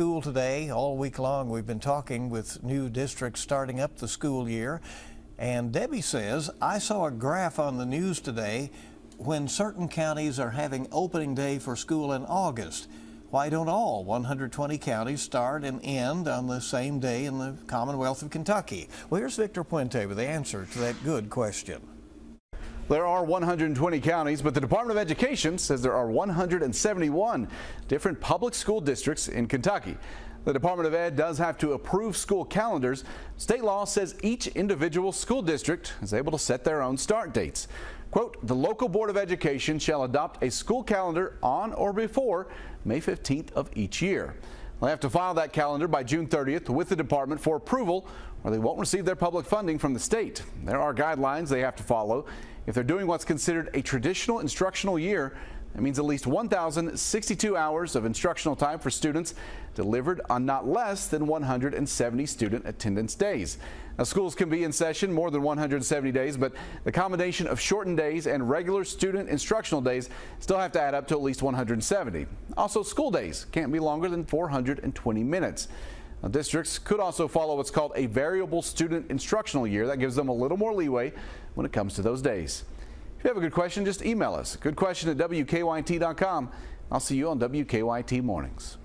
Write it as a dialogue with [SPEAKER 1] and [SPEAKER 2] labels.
[SPEAKER 1] School today. All week long we've been talking with new districts starting up the school year. And Debbie says, I saw a graph on the news today when certain counties are having opening day for school in August. Why don't all 120 counties start and end on the same day in the Commonwealth of Kentucky? Well, here's Victor Puente with the answer to that good question.
[SPEAKER 2] There are 120 counties, but the Department of Education says there are 171 different public school districts in Kentucky. The Department of Ed does have to approve school calendars. State law says each individual school district is able to set their own start dates. Quote, the local Board of Education shall adopt a school calendar on or before May 15th of each year. They'll have to file that calendar by June 30th with the department for approval, or they won't receive their public funding from the state. There are guidelines they have to follow. If they're doing what's considered a traditional instructional year, that means at least 1,062 hours of instructional time for students delivered on not less than 170 student attendance days. Now, schools can be in session more than 170 days, but the combination of shortened days and regular student instructional days still have to add up to at least 170. Also, school days can't be longer than 420 minutes. Now, districts could also follow what's called a variable student instructional year. That gives them a little more leeway when it comes to those days. If you have a good question, just email us. Goodquestion@WKYT.com. I'll see you on WKYT Mornings.